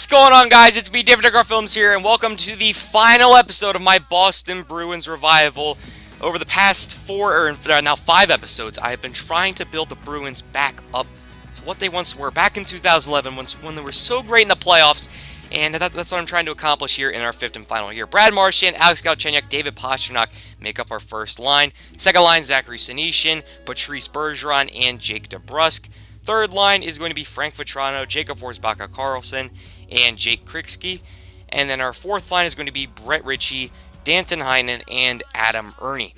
What's going on, guys? It's me, David Films here, and welcome to the final episode of my Boston Bruins Revival. Over the past 5 episodes, I have been trying to build the Bruins back up to what they once were back in 2011 when they were so great in the playoffs, and that's what I'm trying to accomplish here in our fifth and final year. Brad Marchand, Alex Galchenyuk, David Pastrnak make up our first line. Second line, Zachary Senyshyn, Patrice Bergeron, and Jake DeBrusk. Third line is going to be Frank Vatrano, Jacob Forsbacka-Karlsson, and Jake Kritzky. And then our fourth line is going to be Brett Ritchie, Danton Heinen, and Adam Ernie.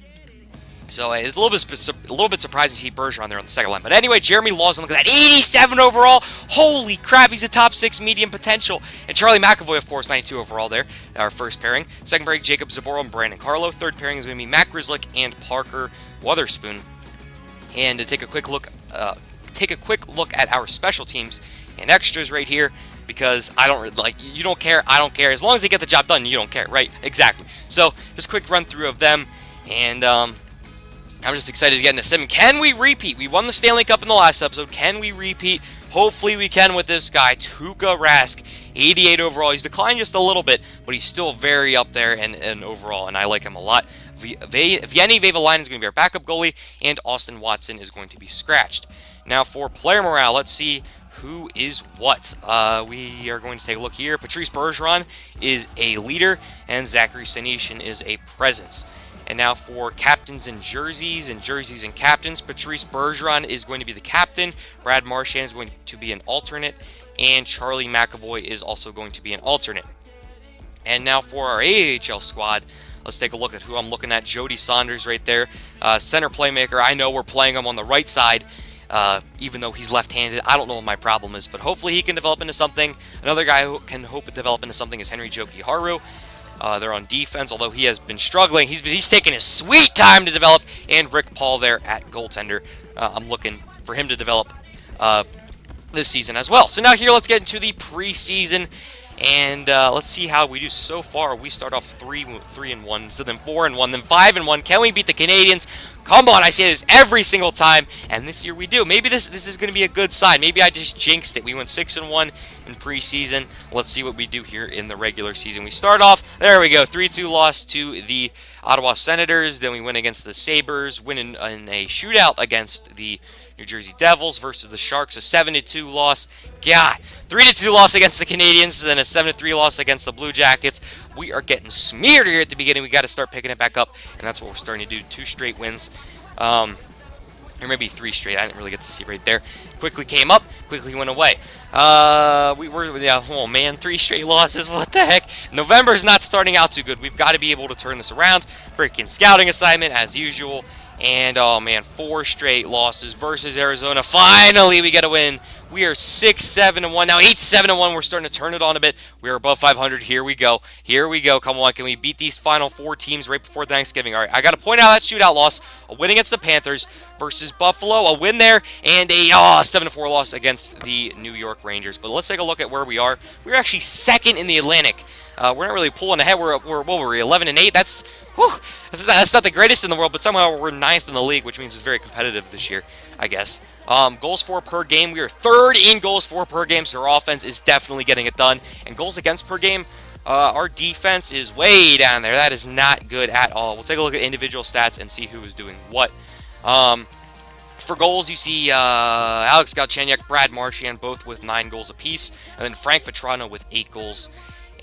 So it's a little bit surprising to see Bergeron there on the second line. But anyway, Jeremy Lawson, look at that, 87 overall. Holy crap, he's a top 6 medium potential. And Charlie McAvoy, of course, 92 overall there, our first pairing. Second pairing, Jacob Zaboral and Brandon Carlo. Third pairing is going to be Matt Grzelcyk and Parker Wotherspoon. And to take a quick look at our special teams and extras right here, because you don't care, I don't care. As long as they get the job done, you don't care, right? Exactly. So just a quick run through of them, and I'm just excited to get into sim. Can we repeat? We won the Stanley Cup in the last episode. Can we repeat? Hopefully we can with this guy, Tuukka Rask, 88 overall. He's declined just a little bit, but he's still very up there and overall, and I like him a lot. Vieni Vavalainen is going to be our backup goalie, and Austin Watson is going to be scratched. Now for player morale, let's see who is what. We are going to take a look here. Patrice Bergeron is a leader, and Zachary Senyshyn is a presence. And now for captains and jerseys and captains, Patrice Bergeron is going to be the captain, Brad Marchand is going to be an alternate, and Charlie McAvoy is also going to be an alternate. And now for our AHL squad, let's take a look at who I'm looking at. Jody Saunders right there, center playmaker. I know we're playing him on the right side, even though he's left-handed. I don't know what my problem is, but hopefully he can develop into something. Another guy who can hope to develop into something is Henry Jokiharju. They're on defense, although he has been struggling. He's taking his sweet time to develop. And Rick Paul there at goaltender. I'm looking for him to develop this season as well. So now here, let's get into the preseason, and let's see how we do so far. We start off 3-1, so then 4-1, then 5-1. Can we beat the Canadians? Come on, I say this every single time, and this year we do. Maybe this is going to be a good sign. Maybe I just jinxed it. We went 6-1 in preseason. Let's see what we do here in the regular season. We start off, there we go, 3-2 loss to the Ottawa Senators. Then we win against the Sabres, win in a shootout against the New Jersey Devils versus the Sharks, a 7-2 loss. God, 3-2 loss against the Canadians, then a 7-3 loss against the Blue Jackets. We are getting smeared here at the beginning. We got to start picking it back up, and that's what we're starting to do. 2 straight wins, or maybe 3 straight. I didn't really get to see right there. Quickly came up, quickly went away. Oh man, 3 straight losses. What the heck? November's not starting out too good. We've got to be able to turn this around. Freaking scouting assignment as usual. And, oh man, 4 straight losses versus Arizona. Finally, we get a win. We are 6-7-1. Now 8-7-1. We're starting to turn it on a bit. We are above 500. Here we go. Here we go. Come on. Can we beat these final 4 teams right before Thanksgiving? All right. I got to point out that shootout loss. A win against the Panthers versus Buffalo. A win there. And a 7-4 loss against the New York Rangers. But let's take a look at where we are. We're actually second in the Atlantic. We're not really pulling ahead. We're 11-8. That's not the greatest in the world, but somehow we're 9th in the league, which means it's very competitive this year, I guess. Goals for per game, we are 3rd in goals for per game, so our offense is definitely getting it done. And goals against per game, our defense is way down there. That is not good at all. We'll take a look at individual stats and see who is doing what. For goals, you see Alex Galchenyuk, Brad Marchand, both with 9 goals apiece, and then Frank Vatrano with 8 goals.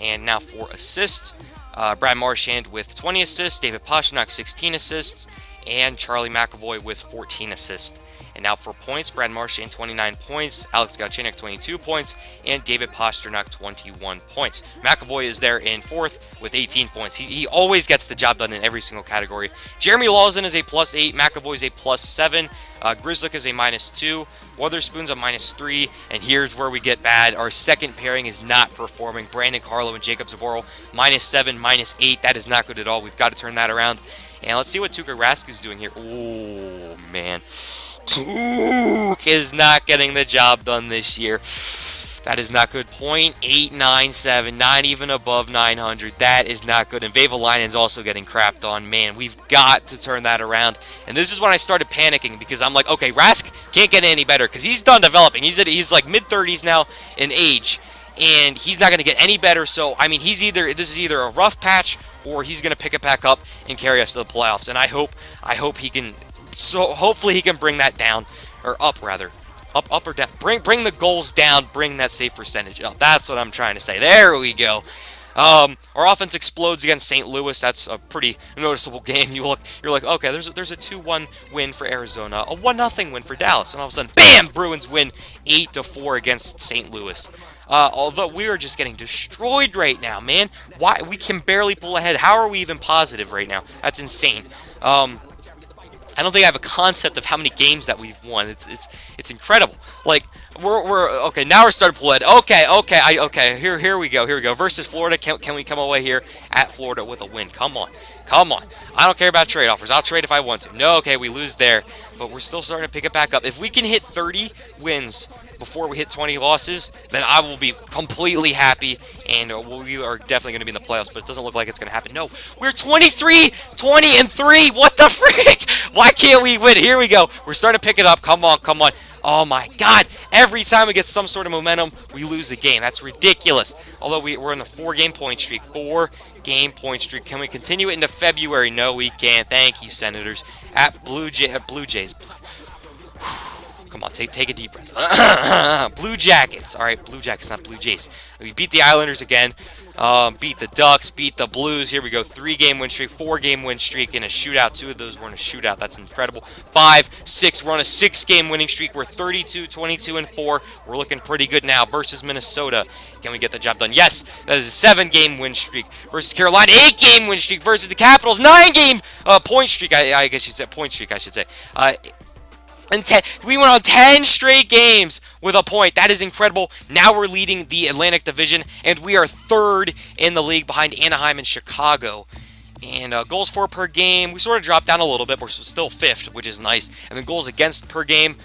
And now for assists, Brad Marchand with 20 assists, David Pastrnak 16 assists, and Charlie McAvoy with 14 assists. And now for points, Brad Marchand 29 points, Alex Galchenyuk 22 points, and David Pastrnak 21 points. McAvoy is there in 4th with 18 points. He always gets the job done in every single category. Jeremy Lawson is a +8, McAvoy is a +7, Grzelcyk is a -2, Wotherspoon's a -3, and here's where we get bad. Our second pairing is not performing. Brandon Carlo and Jacob Zaboral, -7, -8. That is not good at all. We've got to turn that around. And let's see what Tuukka Rask is doing here. Oh, man. Tuukka is not getting the job done this year. That is not good. .897, not even above 900. That is not good. And Vavalainen's also getting crapped on. Man, we've got to turn that around. And this is when I started panicking, because I'm like, okay, Rask can't get any better because he's done developing. He's like mid-30s now in age. and he's not going to get any better. So, I mean, this is either a rough patch or he's going to pick it back up and carry us to the playoffs. And I hope he can. So hopefully he can bring that down, or up rather, up or down. Bring the goals down. Bring that save percentage up. That's what I'm trying to say. There we go. Our offense explodes against St. Louis. That's a pretty noticeable game. You're like, okay, there's a 2-1 win for Arizona, a 1-0 win for Dallas, and all of a sudden, bam! Bruins win 8-4 against St. Louis. Although we are just getting destroyed right now, man. Why we can barely pull ahead? How are we even positive right now? That's insane. I don't think I have a concept of how many games that we've won. It's incredible. Like we're okay now. We're starting to pull ahead. Okay. Here we go. Versus Florida. Can we come away here at Florida with a win? Come on. I don't care about trade offers. I'll trade if I want to. No, okay, we lose there, but we're still starting to pick it back up. If we can hit 30 wins before we hit 20 losses, then I will be completely happy, and we are definitely going to be in the playoffs, but it doesn't look like it's going to happen. No, we're 23, 20, and 3. What the frick? Why can't we win? Here we go. We're starting to pick it up. Come on. Oh, my God. Every time we get some sort of momentum, we lose the game. That's ridiculous. Although we're in a 4-game point streak. 4-game point streak. Can we continue it into February? No, we can't. Thank you, Senators. At Blue Jays. Come on, take a deep breath. Blue Jackets. All right, Blue Jackets, not Blue Jays. We beat the Islanders again. Beat the Ducks. Beat the Blues. Here we go. 3-game win streak. 4-game win streak in a shootout. 2 of those were in a shootout. That's incredible. 5, 6. We're on a 6-game winning streak. We're 32, 22, and 4. We're looking pretty good now. Versus Minnesota. Can we get the job done? Yes. That is a 7-game win streak. Versus Carolina. 8-game win streak. Versus the Capitals. 9-game point streak. I guess you said point streak, I should say. We went on 10 straight games with a point. That is incredible. Now we're leading the Atlantic Division, and we are 3rd in the league behind Anaheim and Chicago. And goals for per game, we sort of dropped down a little bit. We're still 5th, which is nice. And then goals against per game,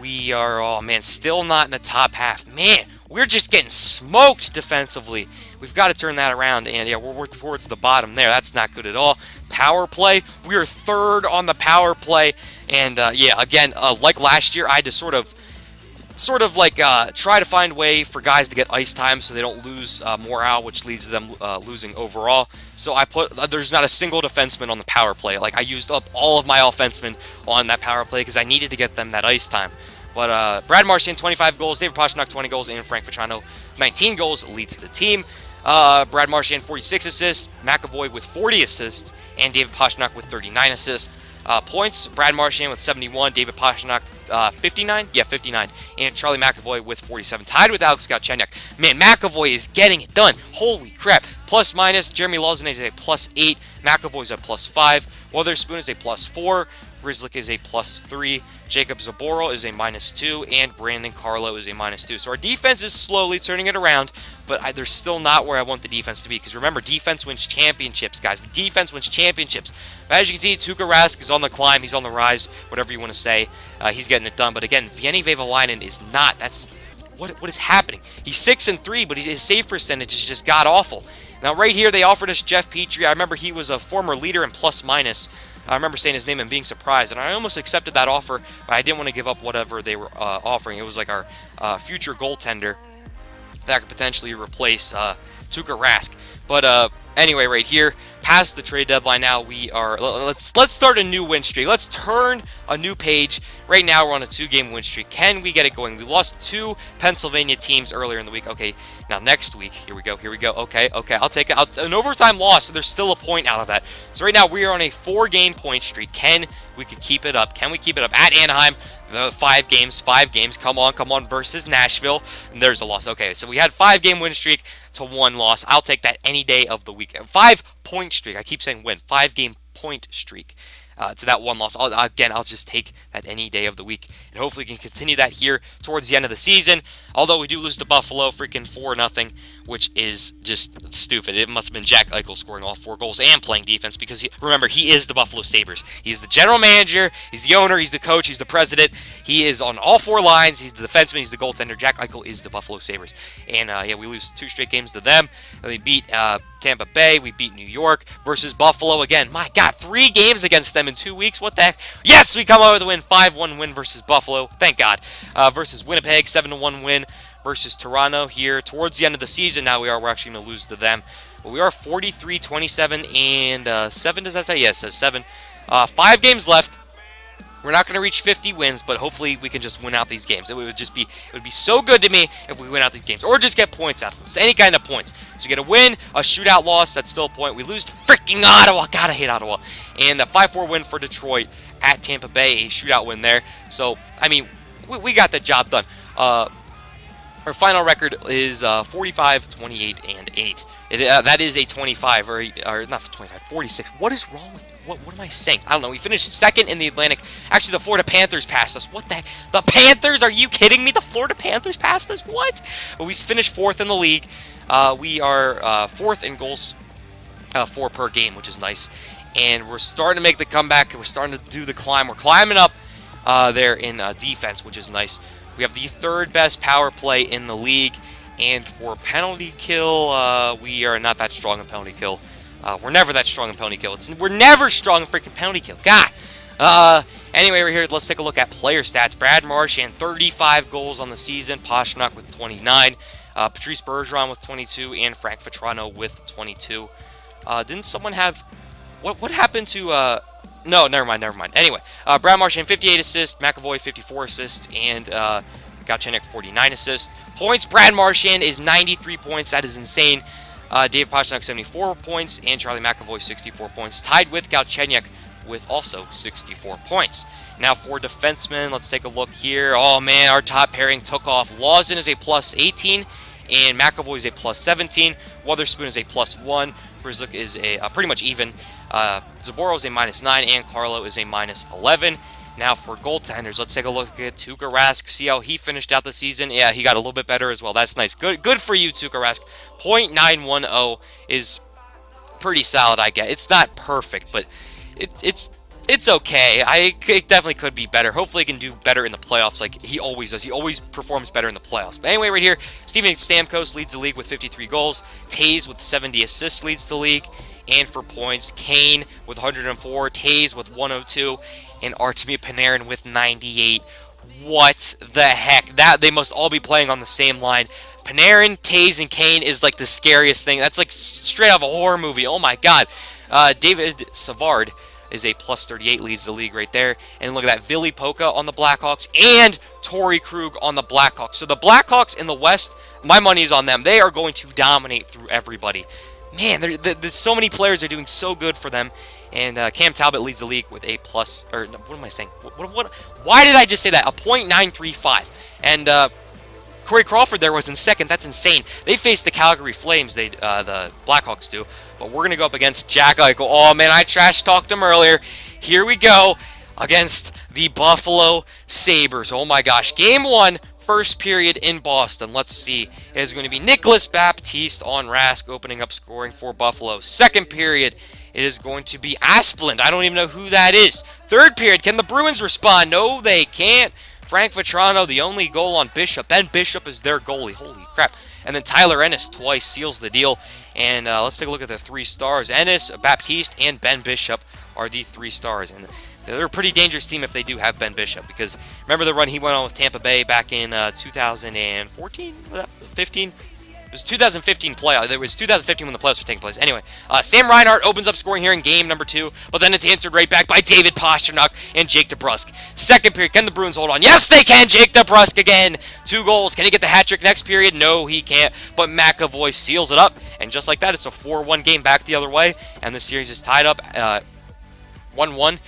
we are, oh man, still not in the top half. Man, we're just getting smoked defensively. We've got to turn that around, and yeah, we're towards the bottom there. That's not good at all. Power play, we are 3rd on the power play, and yeah, again, like last year, I had to sort of try to find a way for guys to get ice time so they don't lose morale, which leads to them losing overall. So there's not a single defenseman on the power play. Like, I used up all of my offensemen on that power play because I needed to get them that ice time. But Brad Marchand, 25 goals, David Pastrnak, 20 goals, and Frank Vatrano, 19 goals, leads the team. Brad Marchand, 46 assists, McAvoy with 40 assists, and David Pastrnak with 39 assists. Points, Brad Marchand with 71, David Pastrnak 59? Yeah, 59. And Charlie McAvoy with 47. Tied with Alex Galchenyuk. Man, McAvoy is getting it done. Holy crap. Plus minus, Jeremy Lauzon is a +8. McAvoy's a +5. Witherspoon is a +4. Rizlik is a +3. Jacob Zaboral is a -2. And Brandon Carlo is a -2. So our defense is slowly turning it around, but they're still not where I want the defense to be. Because remember, defense wins championships, guys. Defense wins championships. As you can see, Tuukka Rask is on the climb. He's on the rise, whatever you want to say. He's getting it done. But again, Vieni Vehvilainen is not. That's what is happening. He's 6-3, but his save percentage is just god-awful. Now, right here, they offered us Jeff Petrie. I remember he was a former leader in plus-minus. I remember saying his name and being surprised, and I almost accepted that offer, but I didn't want to give up whatever they were offering. It was like our future goaltender that could potentially replace Tuukka Rask. But anyway, right here, past the trade deadline now, we are. Let's start a new win streak. Let's turn a new page. Right now, we're on a 2-game win streak. Can we get it going? We lost 2 Pennsylvania teams earlier in the week. Okay, now next week, here we go. Okay, I'll take it. An overtime loss, so there's still a point out of that. So right now, we are on a 4-game point streak. Can we keep it up? Can we keep it up at Anaheim? The 5 games. Come on, versus Nashville. And there's a loss. Okay, so we had 5-game win streak to 1 loss. I'll take that any day of the week. 5-point streak. I keep saying win. 5-game point streak to that 1 loss. I'll just take that any day of the week. And hopefully we can continue that here towards the end of the season. Although we do lose to Buffalo, freaking 4-0, which is just stupid. It must have been Jack Eichel scoring all 4 goals and playing defense because, remember, he is the Buffalo Sabres. He's the general manager, he's the owner, he's the coach, he's the president. He is on all 4 lines. He's the defenseman, he's the goaltender. Jack Eichel is the Buffalo Sabres. And, yeah, we lose 2 straight games to them. And they beat Tampa Bay. We beat New York versus Buffalo again. My God, 3 games against them in 2 weeks. What the heck? Yes, we come out with a win. 5-1 win versus Buffalo. Thank God. Versus Winnipeg, 7-1 win. versus Toronto here towards the end of the season. Now we're actually going to lose to them. But we are 43, 27, and 7. Does that say? Yes, it says 7. 5 games left. We're not going to reach 50 wins, but hopefully we can just win out these games. It would be so good to me if we win out these games, or just get points out of them. So any kind of points. So we get a win, a shootout loss, that's still a point. We lose to freaking Ottawa. God, I hate Ottawa. And a 5-4 win for Detroit at Tampa Bay, a shootout win there. So, I mean, we got the job done. Our final record is 45, 28, and 8. That is a 25, or not 25, 46. What is wrong with me? What am I saying? I don't know. We finished second in the Atlantic. Actually, the Florida Panthers passed us. What the heck? The Panthers? Are you kidding me? The Florida Panthers passed us? What? Well, we finished 4th in the league. We are 4th in goals 4 per game, which is nice. And we're starting to make the comeback. We're starting to do the climb. We're climbing up there in defense, which is nice. We have the 3rd best power play in the league. And for penalty kill, we are not that strong in penalty kill. We're never that strong in penalty kill. We're never strong in freaking penalty kill. God. Anyway, we're here. Let's take a look at player stats. Brad Marchand, 35 goals on the season. Pastrnak with 29. Patrice Bergeron with 22. And Frank Vatrano with 22. Didn't someone have... What happened to... No, never mind. Anyway, Brad Marchand, 58 assists. McAvoy, 54 assists. And Galchenyuk, 49 assists. Points, Brad Marchand is 93 points. That is insane. David Pastrnak, 74 points, and Charlie McAvoy, 64 points, tied with Galchenyuk with also 64 points. Now for defensemen, let's take a look here. Oh man, our top pairing took off. Lawson is a plus 18, and McAvoy is a plus 17. Wotherspoon is a plus 1. Grzelcyk is a pretty much even. Zaboral is a minus 9, and Carlo is a minus 11. Now for goaltenders, let's take a look at Tuukka Rask. See how he finished out the season. Yeah, he got a little bit better as well. That's nice. Good for you, Tuukka Rask. .910 is pretty solid, I guess. It's not perfect, but it's okay. It definitely could be better. Hopefully, he can do better in the playoffs like he always does. He always performs better in the playoffs. But anyway, right here, Steven Stamkos leads the league with 53 goals. Taves with 70 assists leads the league. And for points, Kane with 104, Taves with 102, and Artemi Panarin with 98. What the heck? That they must all be playing on the same line. Panarin, Taves, and Kane is like the scariest thing. That's like straight out of a horror movie. Oh my god. David Savard is a plus 38, leads the league right there. And look at that, Ville Poka on the Blackhawks and Torrey Krug on the Blackhawks. So the Blackhawks in the West, my money is on them. They are going to dominate through everybody. Man, there's so many players are doing so good for them. And Cam Talbot leads the league with a plus, or what am I saying? Why did I just say that? A .935. And Corey Crawford there was in second. That's insane. They faced the Calgary Flames, the Blackhawks do. But we're going to go up against Jack Eichel. Oh, man, I trash-talked him earlier. Here we go against the Buffalo Sabres. Oh, my gosh. Game 1. First period in Boston. Let's see. It is going to be Nicholas Baptiste on Rask opening up scoring for Buffalo. Second period, it is going to be Asplund. I don't even know who that is. Third period, can the Bruins respond? No, they can't. Frank Vatrano, the only goal on Bishop. Ben Bishop is their goalie. Holy crap. And then Tyler Ennis twice seals the deal. And let's take a look at the 3 stars. Ennis, Baptiste, and Ben Bishop are the 3 stars. And they're a pretty dangerous team if they do have Ben Bishop, because remember the run he went on with Tampa Bay back in 2014? 15? It was 2015 playoff. It was 2015 when the playoffs were taking place. Anyway, Sam Reinhart opens up scoring here in game number 2, but then it's answered right back by David Pastrnak and Jake DeBrusk. Second period, can the Bruins hold on? Yes, they can! Jake DeBrusk again! 2 goals. Can he get the hat trick next period? No, he can't. But McAvoy seals it up, and just like that, it's a 4-1 game back the other way, and the series is tied up 1-1.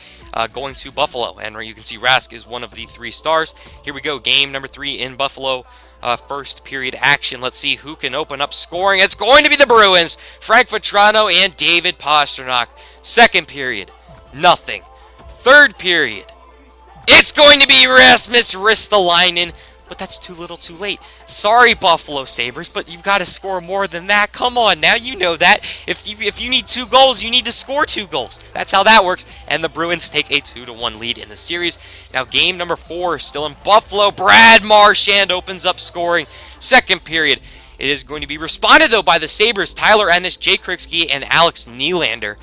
Going to Buffalo, and you can see Rask is one of the 3 stars. Here we go, game number 3 in Buffalo. First period action. Let's see who can open up scoring. It's going to be the Bruins. Frank Vatrano and David Pastrnak. Second period, nothing. Third period, it's going to be Rasmus Ristolainen. But that's too little too late. Sorry, Buffalo Sabres, but you've got to score more than that. Come on now, you know that. If you need 2 goals, you need to score 2 goals. That's how that works. And the Bruins take a 2-1 lead in the series. Now, game number 4 still in Buffalo. Brad Marchand opens up scoring. Second period. It is going to be responded, though, by the Sabres. Tyler Ennis, Jay Kritzky, and Alex Nylander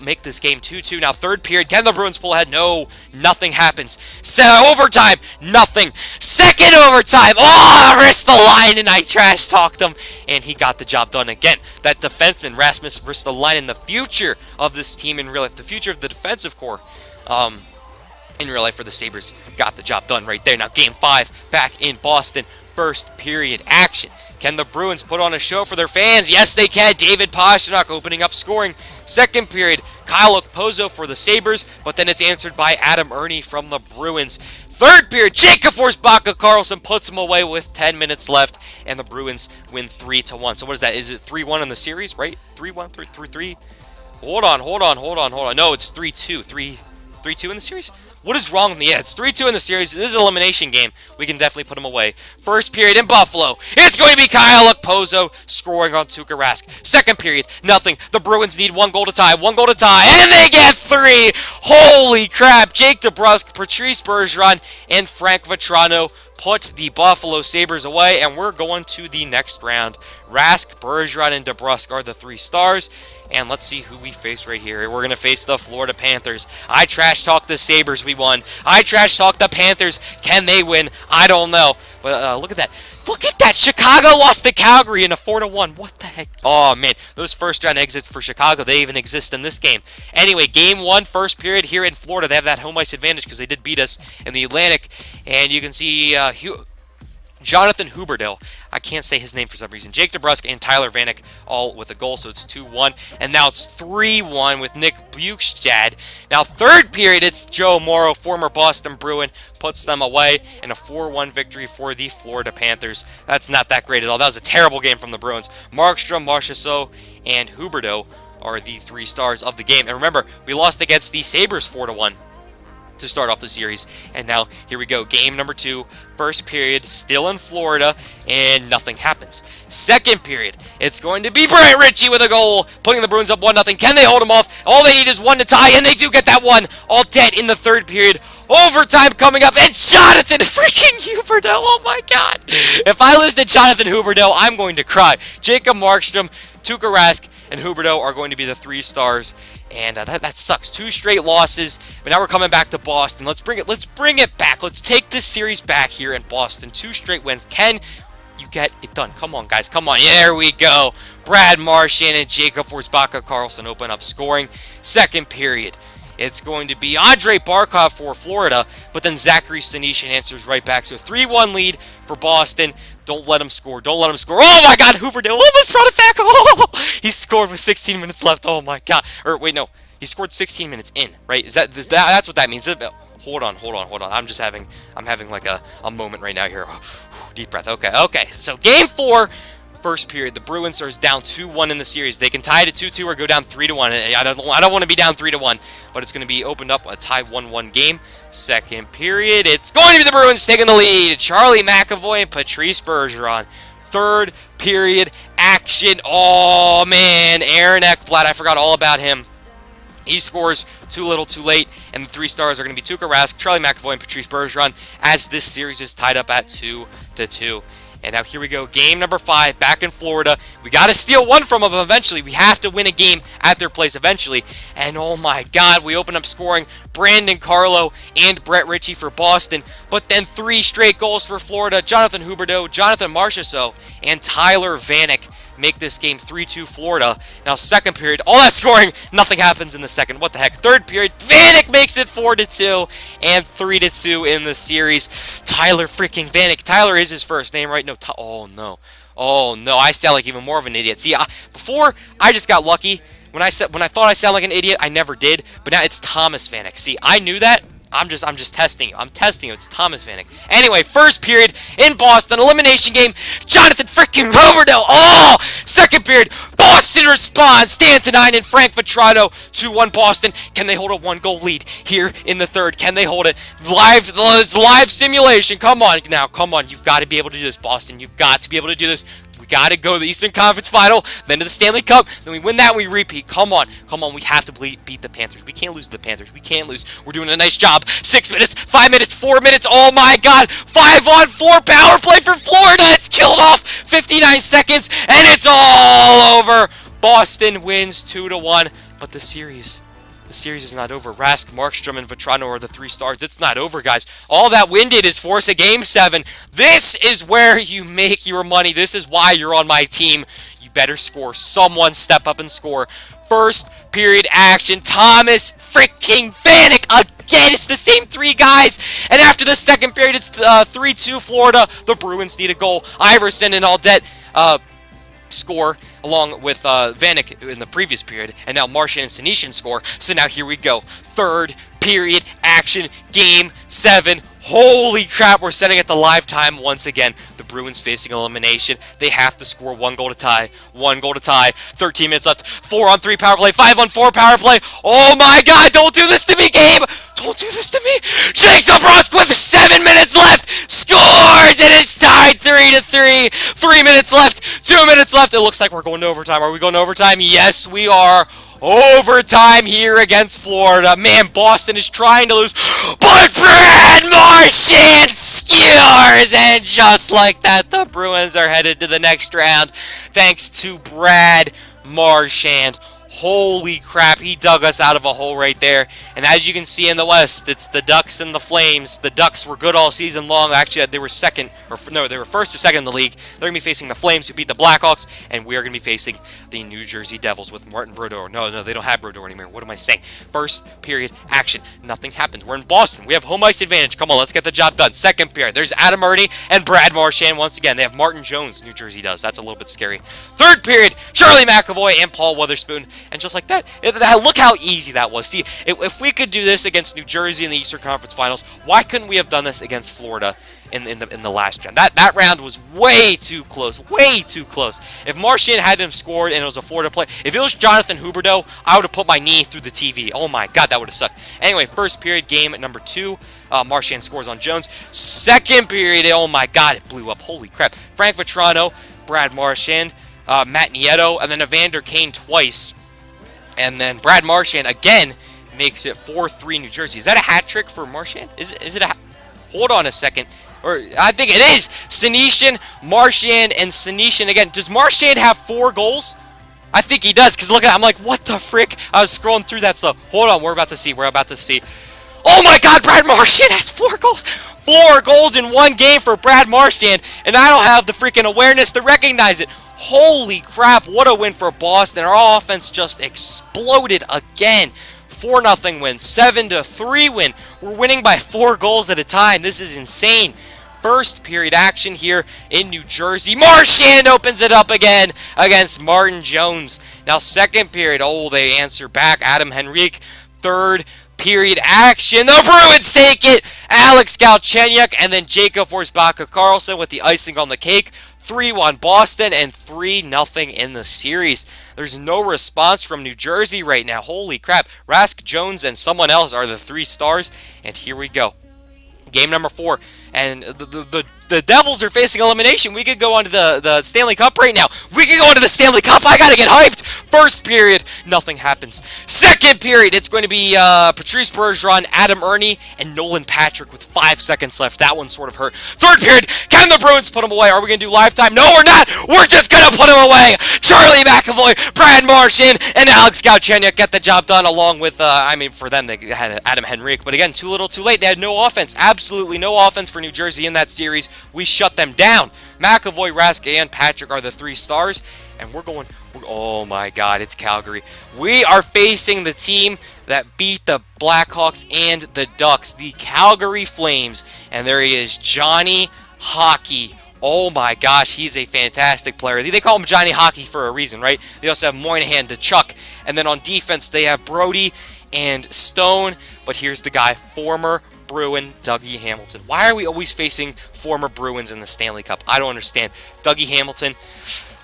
make this game 2-2. Now, third period, can the Bruins pull ahead? No, nothing happens. Overtime, nothing. Second overtime, wrist the line, and I trash talked him, and he got the job done again. That defenseman, Rasmus Ristolainen, the future of this team in real life, the future of the defensive core, in real life for the Sabres, got the job done right there. Now, Game 5 back in Boston. First period action. Can the Bruins put on a show for their fans? Yes, they can. David Pastrnak opening up scoring. Second period, Kyle Okposo for the Sabres, but then it's answered by Adam Ernie from the Bruins. Third period, Jacob Forsbacka-Karlsson puts him away with 10 minutes left, and the Bruins win 3-1. So what is that? Is it 3-1 in the series, right? 3-1, 3-3? Hold on. No, it's 3-2. 3-2 in the series? What is wrong with me? Yeah, it's 3-2 in the series. This is an elimination game. We can definitely put him away. First period in Buffalo. It's going to be Kyle Okposo scoring on Tuukka Rask. Second period, nothing. The Bruins need one goal to tie, and they get 3. Holy crap. Jake DeBrusk, Patrice Bergeron, and Frank Vatrano put the Buffalo Sabres away, and we're going to the next round. Rask, Bergeron, and DeBrusk are the 3 stars. And let's see who we face right here. We're going to face the Florida Panthers. I trash talked the Sabres. We won. I trash talked the Panthers. Can they win? I don't know. But look at that. Look at that. Chicago lost to Calgary in a 4-1. What the heck? Oh, man. Those first-round exits for Chicago, they even exist in this game. Anyway, Game 1, first period here in Florida. They have that home ice advantage because they did beat us in the Atlantic. And you can see Jonathan Huberdeau. I can't say his name for some reason. Jake DeBrusk and Tyler Vanek all with a goal, so it's 2-1. And now it's 3-1 with Nick Bjugstad. Now, third period, it's Joe Morrow, former Boston Bruin, puts them away in a 4-1 victory for the Florida Panthers. That's not that great at all. That was a terrible game from the Bruins. Markstrom, Marchessault, and Huberdeau are the 3 stars of the game. And remember, we lost against the Sabres 4-1. To start off the series. And now here we go, game number 2, first period, still in Florida, and nothing happens. Second period, it's going to be Brett Ritchie with a goal, putting the Bruins up 1-0. Can they hold them off? All they need is 1 to tie, and they do get that one. All dead in the third period. Overtime coming up, and Jonathan freaking Huberdeau. Oh my god. If I lose to Jonathan Huberdeau, I'm going to cry. Jacob Markstrom, Tuukka Rask, and Huberdeau are going to be the 3 stars. And that sucks. 2 straight losses. But now we're coming back to Boston. Let's bring it back. Let's take this series back here in Boston. 2 straight wins. Can you get it done? Come on, guys. Come on. There we go. Brad Marchand and Jacob Forsbacka-Karlsson open up scoring. Second period. It's going to be Andre Barkov for Florida, but then Zachary Senyshyn answers right back. So 3-1 lead for Boston. Don't let him score. Don't let him score. Oh, my God. Huberdeau almost brought it back. Oh, he scored with 16 minutes left. Oh, my God. Or, wait, no. He scored 16 minutes in, right? That's what that means. Hold on. I'm having like a moment right now here. Deep breath. Okay. So, game 4. First period, the Bruins are down 2-1 in the series. They can tie it at 2-2 or go down 3-1. I don't want to be down 3-1, but it's going to be opened up a tie 1-1 game. Second period, it's going to be the Bruins taking the lead. Charlie McAvoy and Patrice Bergeron. Third period action. Oh man, Aaron Ekblad, I forgot all about him. He scores too little, too late, and the 3 stars are going to be Tuukka Rask, Charlie McAvoy, and Patrice Bergeron as this series is tied up at 2-2. And now here we go, game number 5, back in Florida. We got to steal one from them eventually. We have to win a game at their place eventually. And oh my God, we open up scoring Brandon Carlo and Brett Ritchie for Boston. But then 3 straight goals for Florida. Jonathan Huberdeau, Jonathan Marchessault, and Tyler Vanek make this game 3-2 Florida. Now second period, all that scoring, nothing happens in the second. What the heck? Third period, Vanek makes it 4-2 and 3-2 in the series. Tyler freaking Vanek. Tyler is his first name, right? No. Oh no. I sound like even more of an idiot. See, before I just got lucky. When I thought I sounded like an idiot, I never did. But now it's Thomas Vanek. See, I knew that. I'm just testing you. I'm testing you. It's Thomas Vanek. Anyway, first period in Boston, elimination game. Jonathan freaking Huberdeau. Oh! Second period, Boston responds. Stan Tanainen and Frank Vatrano. 2-1 Boston. Can they hold a 1-goal lead here in the third? Can they hold it? Live simulation. Come on now. Come on. You've got to be able to do this, Boston. You've got to be able to do this. gotta go to the Eastern Conference Final, then to the Stanley Cup, then we win that and we repeat. Come on, we have to beat the Panthers. We can't lose to the Panthers. We can't lose. We're doing a nice job. 6 minutes, 5 minutes, 4 minutes. Oh my God, 5-on-4 power play for Florida. It's killed off. 59 seconds, and it's all over. Boston wins 2-1, but the series is not over. Rask, Markstrom, and Vetrano are the 3 stars. It's not over, guys. All that win did is force a Game 7. This is where you make your money. This is why you're on my team. You better score. Someone step up and score. First period action. Thomas freaking Vanek again. It's the same 3 guys. And after the second period, it's 3-2 Florida. The Bruins need a goal. Iverson and Audette score along with Vanek in the previous period, and now Marchand and Senyshyn score. So now here we go. Third period action, Game 7. Holy crap, we're setting it to live time once again. The Bruins facing elimination. They have to score 1 goal to tie. 1 goal to tie. 13 minutes left. 4-on-3 power play. 5-on-4 power play. Oh my God, don't do this to me, Gabe. Don't do this to me. Jake DeBrusk with 7 minutes left. Scores! It is tied 3-3. 3 minutes left. 2 minutes left. It looks like we're going to overtime. Are we going to overtime? Yes, we are. Overtime here against Florida. Man, Boston is trying to lose, but Brad Marchand scores! And just like that, the Bruins are headed to the next round thanks to Brad Marchand. Holy crap, he dug us out of a hole right there. And as you can see in the West, it's the Ducks and the Flames. The Ducks were good all season long. Actually, they were they were first or second in the league. They're going to be facing the Flames, who beat the Blackhawks, and we're going to be facing the New Jersey Devils with Martin Brodeur. No, they don't have Brodeur anymore. What am I saying? First period action. Nothing happens. We're in Boston. We have home ice advantage. Come on, let's get the job done. Second period. There's Adam Ernie and Brad Marchand once again. They have Martin Jones, New Jersey does. That's a little bit scary. Third period, Charlie McAvoy and Paul Weatherspoon. And just like that, look how easy that was. See, if we could do this against New Jersey in the Eastern Conference Finals, why couldn't we have done this against Florida in the last round? That round was way too close. Way too close. If Marchand hadn't scored and it was a Florida play, if it was Jonathan Huberdeau, I would have put my knee through the TV. Oh my God, that would have sucked. Anyway, first period, game number 2. Marchand scores on Jones. Second period, oh my God, it blew up. Holy crap. Frank Vetrano, Brad Marchand, Matt Nieto, and then Evander Kane twice. And then Brad Marchand again makes it 4-3 New Jersey. Is that a hat trick for Marchand? Is it a hold on a second. Or I think it is. Senyshyn, Marchand, and Senyshyn again. Does Marchand have 4 goals? I think he does, because look at I'm like, what the frick? I was scrolling through that stuff. Hold on, we're about to see. Oh my God, Brad Marchand has 4 goals. 4 goals in 1 game for Brad Marchand, and I don't have the freaking awareness to recognize it. Holy crap, what a win for Boston. Our offense just exploded again. 4-0 win, 7-3 win. We're winning by 4 goals at a time. This is insane. First period action here in New Jersey. Marchand opens it up again against Martin Jones. Now second period, they answer back. Adam Henrique. Third period action. The Bruins take it. Alex Galchenyuk and then Jacob Forsbacka-Karlsson with the icing on the cake. 3-1 Boston and 3-0 in the series. There's no response from New Jersey right now. Holy crap. Rask, Jones, and someone else are the 3 stars. And here we go. Game number 4. And the Devils are facing elimination. We could go on to the Stanley Cup right now. We could go on to the Stanley Cup. I gotta get hyped. First period, nothing happens. Second period, it's going to be Patrice Bergeron, Adam Ernie, and Nolan Patrick with 5 seconds left. That one sort of hurt. Third period, can the Bruins put him away? Are we going to do lifetime? No, we're not. We're just going to put him away. Charlie McAvoy, Brad Marchand, and Alex Galchenyuk get the job done along with, for them, they had Adam Henrique. But again, too little, too late. They had no offense. Absolutely no offense for New Jersey in that series. We shut them down. McAvoy, Rask, and Patrick are the 3 stars. And oh my God, it's Calgary. We are facing the team that beat the Blackhawks and the Ducks, the Calgary Flames. And there he is, Johnny Hockey. Oh my gosh, he's a fantastic player. They call him Johnny Hockey for a reason, right? They also have Moynihan, DeChuck. And then on defense, they have Brody and Stone. But here's the guy, former Bruin, Dougie Hamilton. Why are we always facing former Bruins in the Stanley Cup? I don't understand. Dougie Hamilton,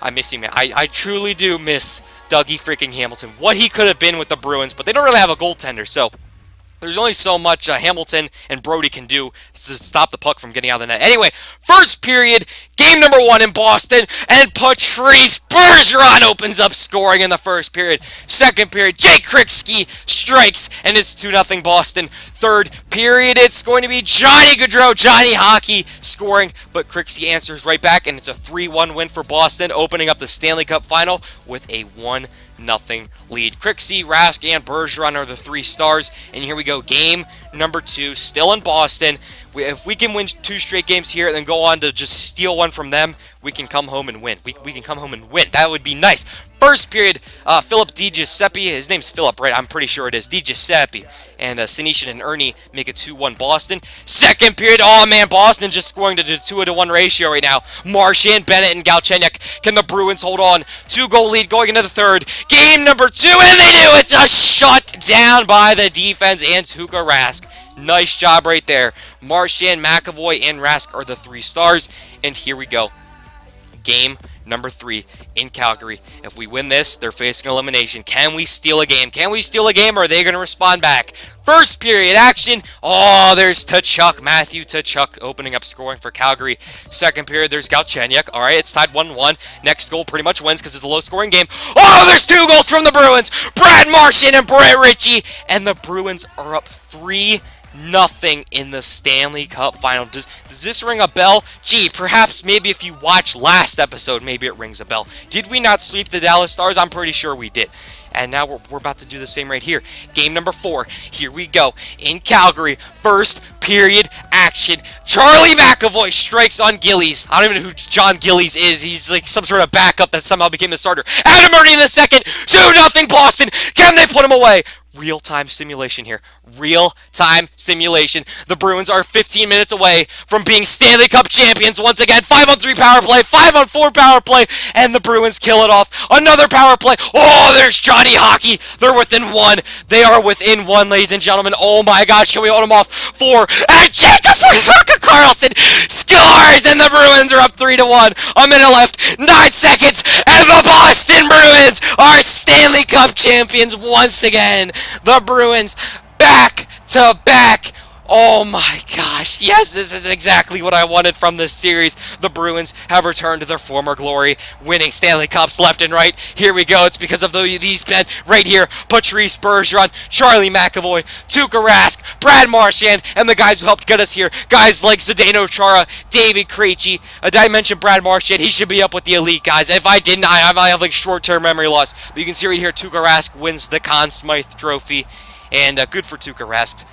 I miss him, man. I truly do miss Dougie freaking Hamilton. What he could have been with the Bruins, but they don't really have a goaltender, so There's only so much Hamilton and Brody can do to stop the puck from getting out of the net. Anyway, first period, game number 1 in Boston, and Patrice Bergeron opens up scoring in the first period. Second period, Jake Kritzky strikes, and it's 2-0 Boston. Third period, it's going to be Johnny Gaudreau, Johnny Hockey, scoring, but Kritzky answers right back, and it's a 3-1 win for Boston, opening up the Stanley Cup final with a 1-0 lead. Kritzky, Rask, and Bergeron are the 3 stars, and here we go. Game number 2, still in Boston. If we can win 2 straight games here and then go on to just steal one from them, we can come home and win. We can come home and win. That would be nice. First period, Philip DiGiuseppe, his name's Philip, right? I'm pretty sure it is. DiGiuseppe. And Senishin and Ernie make it 2-1 Boston. Second period, oh man, Boston just scoring to the 2-to-1 ratio right now. Marchand, Bennett, and Galchenyuk. Can the Bruins hold on? 2-goal lead going into the third. Game number 2, and they do! It's a shut down by the defense and Tuukka Rask. Nice job right there. Marchand, McAvoy, and Rask are the 3 stars. And here we go. Game number 3 in Calgary. If we win this, they're facing elimination. Can we steal a game? Can we steal a game, or are they going to respond back? First period action. Oh, there's Tkachuk. Matthew Tkachuk opening up scoring for Calgary. Second period, there's Galchenyuk. All right, it's tied 1-1. Next goal pretty much wins because it's a low-scoring game. Oh, there's 2 goals from the Bruins. Brad Marchand and Brett Ritchie. And the Bruins are up 3-0 in the Stanley Cup final. Does this ring a bell? Gee, perhaps maybe if you watched last episode, maybe it rings a bell. Did we not sweep the Dallas Stars? I'm pretty sure we did. And now we're about to do the same right here. Game number 4. Here we go. In Calgary, first period action. Charlie McAvoy strikes on Gillies. I don't even know who John Gillies is. He's like some sort of backup that somehow became the starter. Adam Murray in the second. 2-0 Boston. Can they put him away? Real-time simulation here. Real-time simulation. The Bruins are 15 minutes away from being Stanley Cup champions once again. 5-on-3 power play, 5-on-4 power play, and the Bruins kill it off. Another power play. Oh, there's Johnny Hockey. They're within 1. They are within 1, ladies and gentlemen. Oh my gosh, can we hold them off? 4. And Jacob Carlson scores, and the Bruins are up 3-1. A minute left, 9 seconds, and the Boston Bruins are Stanley Cup champions once again. The Bruins back to back. Oh my gosh. Yes, this is exactly what I wanted from this series. The Bruins have returned to their former glory, winning Stanley Cups left and right. Here we go. It's because of these men right here. Patrice Bergeron, Charlie McAvoy, Tuukka Rask, Brad Marchand, and the guys who helped get us here. Guys like Zdeno Chara, David Krejci. Did I mention Brad Marchand? He should be up with the elite guys. If I didn't, I might have like short-term memory loss. But you can see right here, Tuukka Rask wins the Conn Smythe Trophy. And good for Tuukka Rask.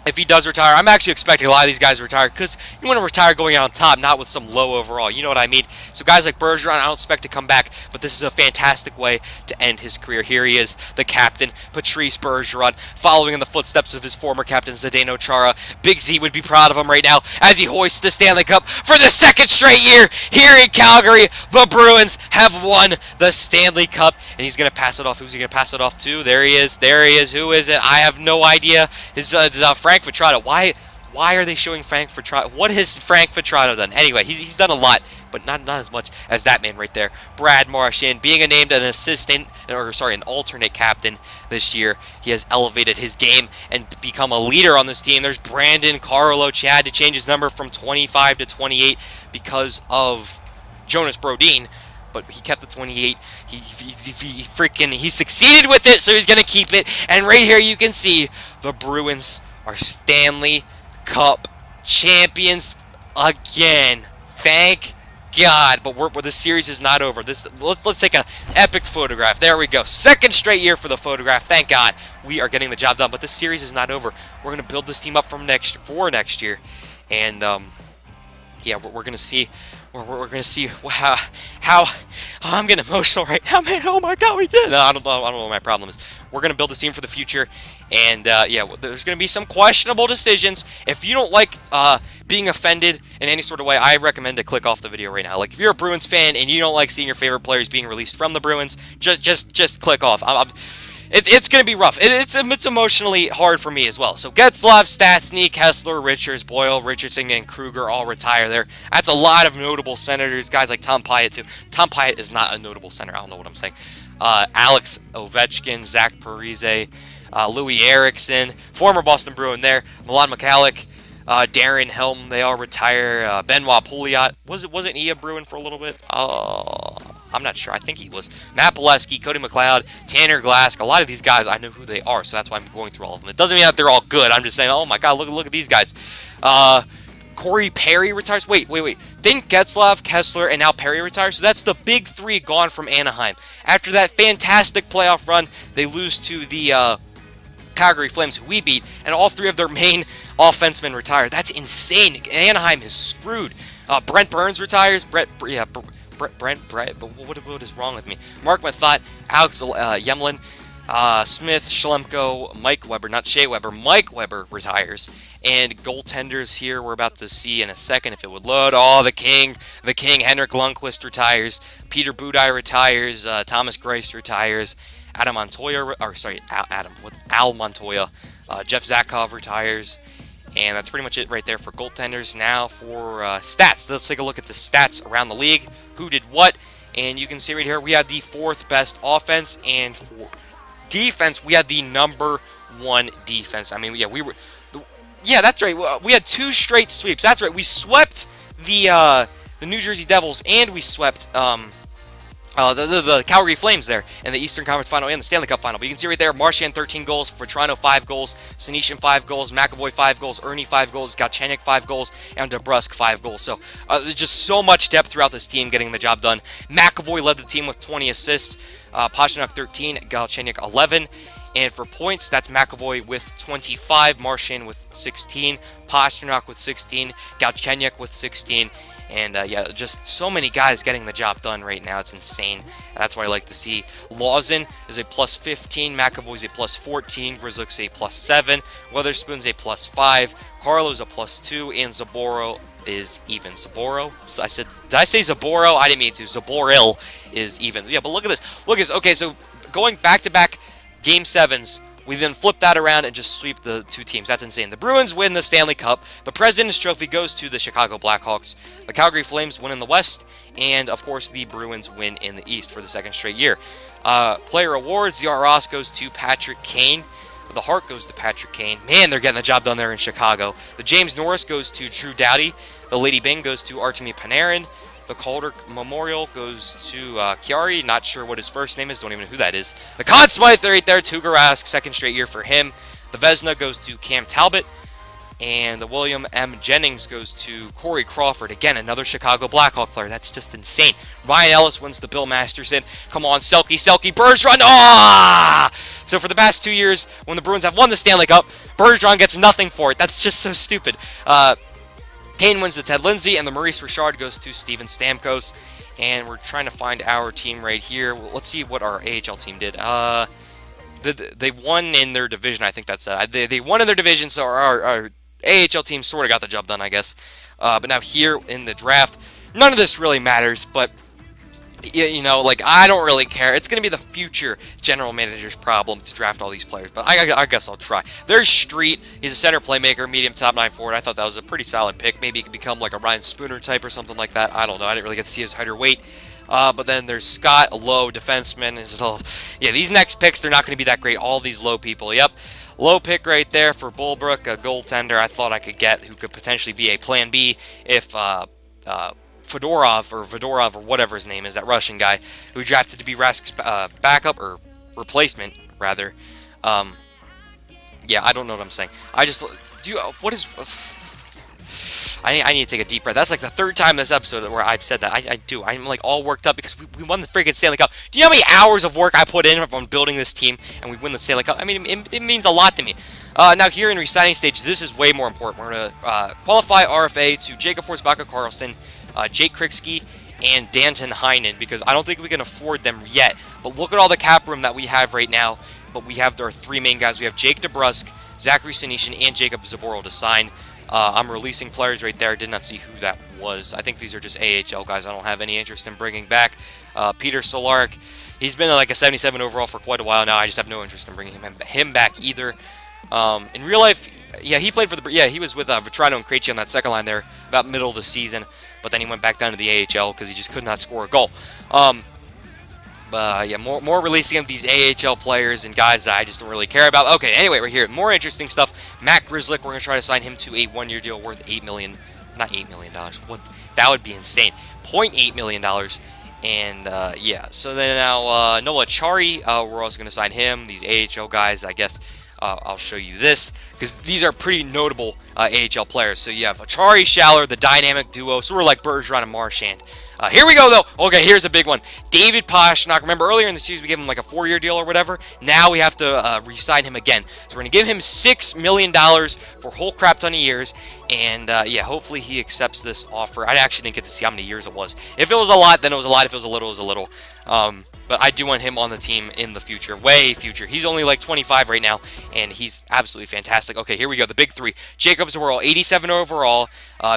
If he does retire, I'm actually expecting a lot of these guys to retire because you want to retire going out on top, not with some low overall. You know what I mean? So guys like Bergeron, I don't expect to come back, but this is a fantastic way to end his career. Here he is, the captain, Patrice Bergeron, following in the footsteps of his former captain, Zdeno Chara. Big Z would be proud of him right now as he hoists the Stanley Cup for the 2nd straight year here in Calgary. The Bruins have won the Stanley Cup, and he's going to pass it off. Who's he going to pass it off to? There he is. There he is. Who is it? I have no idea. It's Frank Vatrano. Why are they showing Frank Vatrano? What has Frank Vatrano done? Anyway, he's done a lot, but not as much as that man right there. Brad Marchand being named an an alternate captain this year. He has elevated his game and become a leader on this team. There's Brandon Carlo. Had to change his number from 25 to 28 because of Jonas Brodin. But he kept the 28. He succeeded with it, so he's going to keep it. And right here you can see the Bruins are Stanley Cup champions again. Thank God. But the series is not over. Let's take an epic photograph. There we go. 2nd straight year for the photograph. Thank God we are getting the job done. But this series is not over. We're going to build this team up for next year. And yeah, we're going to see. We're going to see how I'm getting emotional right now, man. Oh my God, we did. No, I don't know what my problem is. We're going to build this team for the future, and yeah, there's going to be some questionable decisions. If you don't like being offended in any sort of way, I recommend to click off the video right now. Like if you're a Bruins fan and you don't like seeing your favorite players being released from the Bruins, just click off. It's going to be rough. It's emotionally hard for me as well. So Getzlaf, Stastny, Kessler, Richards, Boyle, Richardson, and Kruger all retire there. That's a lot of notable Senators, guys like Tom Pyatt too. Tom Pyatt is not a notable center. I don't know what I'm saying. Alex Ovechkin, Zach Parise, Louis Eriksson, former Boston Bruin there, Milan Mikalik, Darren Helm, they all retire. Benoit Pouliot, wasn't he a Bruin for a little bit? I'm not sure. I think he was. Matt Pileski, Cody McLeod, Tanner Glask. A lot of these guys, I know who they are, so that's why I'm going through all of them. It doesn't mean that they're all good. I'm just saying, oh my God, look at these guys. Corey Perry retires. Wait. Didn't Getzlaf, Kessler, and now Perry retire? So that's the big three gone from Anaheim. After that fantastic playoff run, they lose to the Calgary Flames, who we beat, and all three of their main offensemen retire. That's insane. Anaheim is screwed. Brent Burns retires. Brent, what is wrong with me? Mark Mathot, Alex Yemlin, Smith, Schlemko, Mike Weber, not Shea Weber, Mike Weber retires. And goaltenders here, we're about to see in a second if it would load. Oh, the king, Henrik Lundqvist retires. Peter Budaj retires. Thomas Greiss retires. Al Montoya. Jeff Zakov retires. And that's pretty much it right there for goaltenders. Now for stats. Let's take a look at the stats around the league. Who did what? And you can see right here, we have the 4th best offense. And for defense, we had the number 1 defense. I mean, yeah, that's right. We had 2 straight sweeps. That's right. We swept the New Jersey Devils, and we swept the Calgary Flames there in the Eastern Conference Final and the Stanley Cup Final. But you can see right there, Marchand 13 goals, for Toronto 5 goals, Senyshyn 5 goals, McAvoy 5 goals, Ernie 5 goals, Galchenyuk 5 goals, and DeBrusk 5 goals. So there's just so much depth throughout this team getting the job done. McAvoy led the team with 20 assists, Pastrnak 13, Galchenyuk 11. And for points, that's McAvoy with 25, Marchand with 16, Pastrnak with 16, Galchenyuk with 16. And yeah, just so many guys getting the job done right now. It's insane. That's what I like to see. Lawson is a plus 15. McAvoy's a plus 14. Grzelcyk's a plus 7. Weatherspoon's a plus 5. Carlo's a plus 2. And Zaboro is even. Zaboro? Did I say Zaboro? I didn't mean to. Zaboril is even. Yeah, but look at this. Look at this. Okay, so going back-to-back Game 7s, we then flip that around and just sweep the 2 teams. That's insane. The Bruins win the Stanley Cup. The President's Trophy goes to the Chicago Blackhawks. The Calgary Flames win in the West. And, of course, the Bruins win in the East for the 2nd straight year. Player awards, the Ross goes to Patrick Kane. The Hart goes to Patrick Kane. Man, they're getting the job done there in Chicago. The James Norris goes to Drew Doughty. The Lady Byng goes to Artemi Panarin. The Calder Memorial goes to Chiari. Not sure what his first name is. Don't even know who that is. The Conn Smythe right there. Tuukka Rask. 2nd straight year for him. The Vezina goes to Cam Talbot. And the William M. Jennings goes to Corey Crawford. Again, another Chicago Blackhawk player. That's just insane. Ryan Ellis wins the Bill Masterson. Come on, Selke, Bergeron. Ah! So for the past 2 years, when the Bruins have won the Stanley Cup, Bergeron gets nothing for it. That's just so stupid. Kane wins to Ted Lindsay, and the Maurice Richard goes to Steven Stamkos. And we're trying to find our team right here. Well, let's see what our AHL team did. They won in their division. I think that's it. They won in their division, so our AHL team sort of got the job done, I guess. But now here in the draft, none of this really matters, but you know, like, I don't really care. It's going to be the future general manager's problem to draft all these players, but I guess I'll try. There's Street. He's a center playmaker, medium top 9 forward. I thought that was a pretty solid pick. Maybe he could become like a Ryan Spooner type or something like that. I don't know. I didn't really get to see his height or weight. But then there's Scott, a low defenseman. Yeah, these next picks, they're not going to be that great. All these low people. Yep. Low pick right there for Bulbrook, a goaltender I thought I could get who could potentially be a plan B if Fedorov or whatever his name is, that Russian guy who drafted to be Rask's backup or replacement rather. Yeah, I don't know what I'm saying. I need to take a deep breath. That's like the 3rd time this episode where I've said that. I do. I'm like all worked up because we won the freaking Stanley Cup. Do you know how many hours of work I put in on building this team and we win the Stanley Cup? I mean, it means a lot to me. Now here in resigning stage, this is way more important. We're going to qualify RFA to Jacob Forsbacka-Karlsson, Jake Kriksky, and Danton Heinen, because I don't think we can afford them yet. But look at all the cap room that we have right now. But we have our 3 main guys. We have Jake DeBrusk, Zachary Senyshyn, and Jacob Zaboro to sign. I'm releasing players right there. Did not see who that was. I think these are just AHL guys. I don't have any interest in bringing back. Peter Solaric, he's been like a 77 overall for quite a while now. I just have no interest in bringing him back either. In real life, yeah, he played for he was with Vetrano and Krejci on that second line there about middle of the season. But then he went back down to the AHL because he just could not score a goal. Yeah, more releasing of these AHL players and guys that I just don't really care about. Okay, anyway, we're here. More interesting stuff. Matt Grzelcyk, we're going to try to sign him to a one-year deal worth $8 million. Not $8 million. What? That would be insane. $0.8 million. And, yeah. So then now, Noah Chari, we're also going to sign him. These AHL guys, I guess. I'll show you this, because these are pretty notable AHL players. So you have Achari, Schaller, the dynamic duo, sort of like Bergeron and Marchand. Here we go, though. Okay, here's a big one. David Pastrnak. Remember, earlier in the season, we gave him like a 4-year deal or whatever. Now we have to re-sign him again. So we're going to give him $6 million for a whole crap ton of years. And, yeah, hopefully he accepts this offer. I actually didn't get to see how many years it was. If it was a lot, then it was a lot. If it was a little, it was a little. But I do want him on the team in the future, way future. He's only like 25 right now, and he's absolutely fantastic. Okay, here we go, the big three. Jacob Zboril, 87 overall,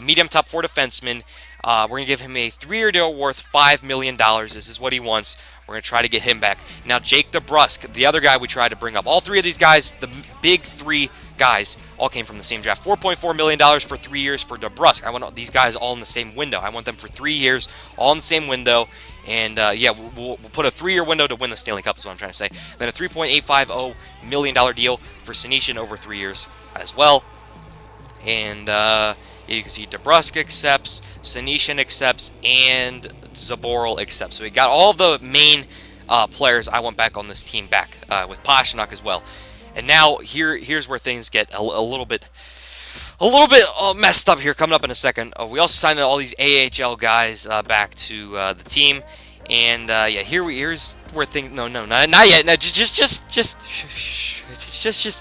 medium top 4 defenseman. We're going to give him a 3-year deal worth $5 million. This is what he wants. We're going to try to get him back. Now, Jake DeBrusk, the other guy we tried to bring up. All three of these guys, the big three guys, all came from the same draft. $4.4 million for 3 years for DeBrusk. I want these guys all in the same window. I want them for 3 years, all in the same window. And, yeah, we'll put a 3-year window to win the Stanley Cup is what I'm trying to say. Then a $3.850 million deal for Senyshyn over 3 years as well. And you can see DeBrusk accepts, Senyshyn accepts, and Zboril accepts. So we got all the main players I want back on this team back, with Pastrnak as well. And now here's where things get a little bit messed up here. Coming up in a second. We also signed all these AHL guys back to the team, and yeah, here's where things. No, not yet. No, just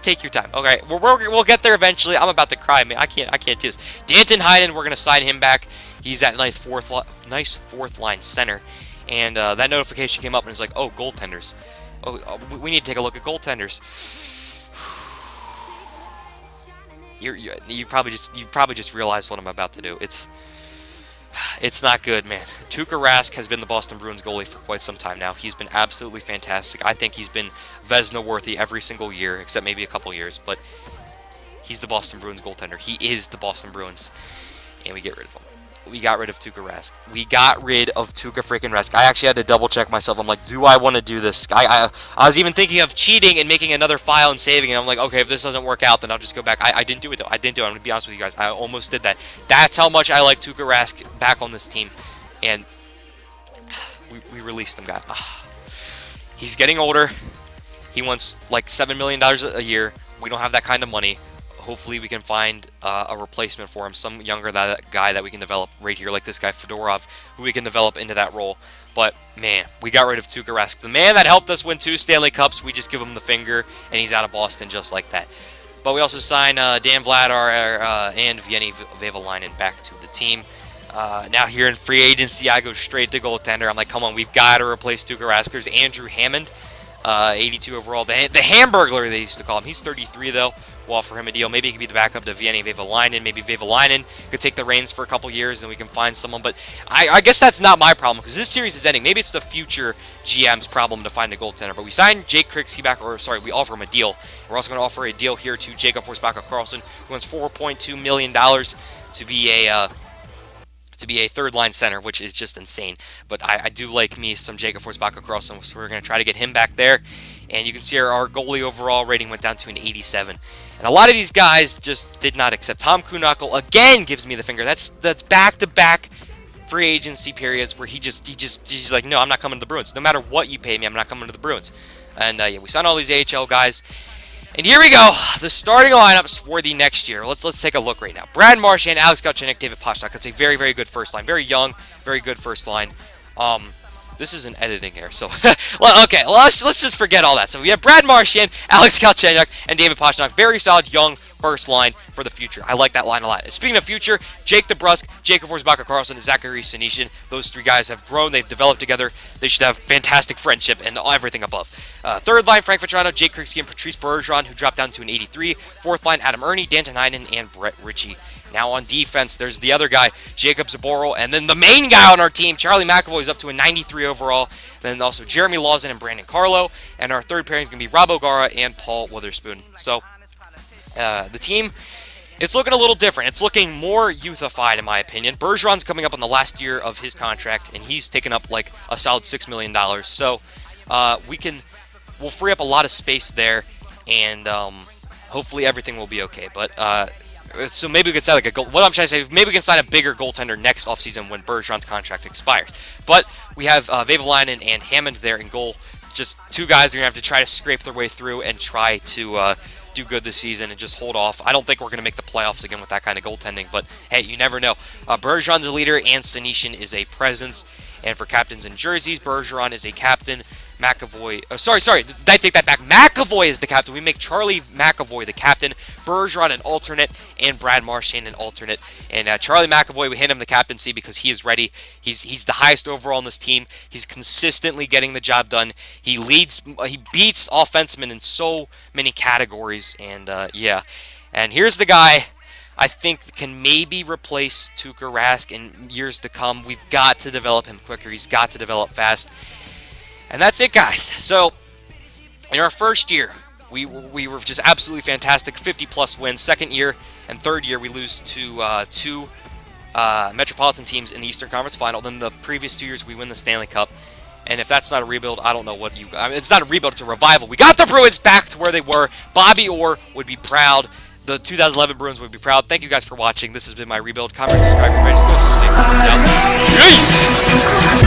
take your time. Okay, we'll get there eventually. I'm about to cry, man. I can't do this. Danton Heinen, we're gonna sign him back. He's that nice fourth line center, and that notification came up and it's like, oh, goaltenders. Oh, we need to take a look at goaltenders. You probably just realized what I'm about to do. It's not good, man. Tuukka Rask has been the Boston Bruins goalie for quite some time now. He's been absolutely fantastic. I think he's been Vezina worthy every single year, except maybe a couple years. But he's the Boston Bruins goaltender. He is the Boston Bruins, and we get rid of him. We got rid of Tuukka Rask. We got rid of Tuukka freaking Rask. I actually had to double check myself. I'm like, do I want to do this? I was even thinking of cheating and making another file and saving it. I'm like, okay, if this doesn't work out, then I'll just go back. I didn't do it, though. I didn't do it. I'm going to be honest with you guys. I almost did that. That's how much I like Tuukka Rask back on this team. And we released him, guys. He's getting older. He wants like $7 million a year. We don't have that kind of money. Hopefully we can find a replacement for him, some younger guy that we can develop right here, like this guy Fedorov, who we can develop into that role. But, man, we got rid of Tuukka Rask. The man that helped us win 2 Stanley Cups, we just give him the finger, and he's out of Boston just like that. But we also signed Dan Vladar and Evgeny Vevalainen back to the team. Now here in free agency, I go straight to goaltender. I'm like, come on, we've got to replace Tuukka Rask. There's Andrew Hammond, 82 overall. The Hamburglar, they used to call him. He's 33, though. We'll offer him a deal. Maybe he could be the backup to Evgeny Vevalainen. Maybe Vevalainen could take the reins for a couple years and we can find someone. But I guess that's not my problem because this series is ending. Maybe it's the future GM's problem to find a goaltender. But we signed Jake Krikski back, or sorry, we offer him a deal. We're also going to offer a deal here to Jacob Forsbacka-Karlsson, who wants $4.2 million to be a third-line center, which is just insane. But I do like me some Jacob Forsbacka-Karlsson, so we're going to try to get him back there. And you can see our goalie overall rating went down to an 87. And a lot of these guys just did not accept. Tom Kuhnhackl again gives me the finger. That's back-to-back free agency periods where he's like, no, I'm not coming to the Bruins. No matter what you pay me, I'm not coming to the Bruins. And yeah, we signed all these AHL guys. And here we go, the starting lineups for the next year. Let's take a look right now. Brad Marchand, Alex Galchenyuk, David Pastrnak. That's a very, very good first line. Very young, very good first line. This is an editing error, so okay. Let's just forget all that. So we have Brad Marchand, Alex Galchenyuk, and David Pastrnak. Very solid, young first line for the future. I like that line a lot. And speaking of future, Jake DeBrusk, Jacob Forsbacka-Karlsson, and Zachary Senyshyn. Those 3 guys have grown. They've developed together. They should have fantastic friendship and everything above. Third line, Frank Vatrano, Jake Krikski, and Patrice Bergeron, who dropped down to an 83. Fourth line, Adam Ernie, Danton Heinen, and Brett Ritchie. Now on defense, there's the other guy, Jacob Zboril, and then the main guy on our team, Charlie McAvoy, is up to a 93 overall. Then also Jeremy Lawson and Brandon Carlo. And our third pairing is going to be Rob O'Gara and Paul Witherspoon. So the team, it's looking a little different. It's looking more youthified, in my opinion. Bergeron's coming up on the last year of his contract, and he's taken up like a solid $6 million. So we'll free up a lot of space there, and hopefully everything will be okay. But so maybe we could sign like a goal. What I'm trying to say, maybe we can sign a bigger goaltender next offseason when Bergeron's contract expires. But we have Vavalainen and Hammond there in goal. Just two guys are gonna have to try to scrape their way through and try to do good this season and just hold off. I don't think we're going to make the playoffs again with that kind of goaltending, but hey, you never know. Bergeron's a leader, and Senyshyn is a presence. And for captains and jerseys, Bergeron is a captain. McAvoy, sorry, I take that back. McAvoy is the captain. We make Charlie McAvoy the captain, Bergeron an alternate, and Brad Marchand an alternate. And Charlie McAvoy, we hand him the captaincy because he is ready. He's the highest overall on this team. He's consistently getting the job done. He beats offensemen in so many categories, and yeah. And here's the guy I think can maybe replace Tuukka Rask in years to come. We've got to develop him quicker. He's got to develop fast. And that's it, guys. So, in our first year, we were just absolutely fantastic. 50-plus wins. Second year and third year, we lose to two Metropolitan teams in the Eastern Conference Final. Then the previous 2 years, we win the Stanley Cup. And if that's not a rebuild, I don't know what you... I mean, it's not a rebuild, it's a revival. We got the Bruins back to where they were. Bobby Orr would be proud. The 2011 Bruins would be proud. Thank you guys for watching. This has been my rebuild. Comment, subscribe, your friends. Just go. Peace!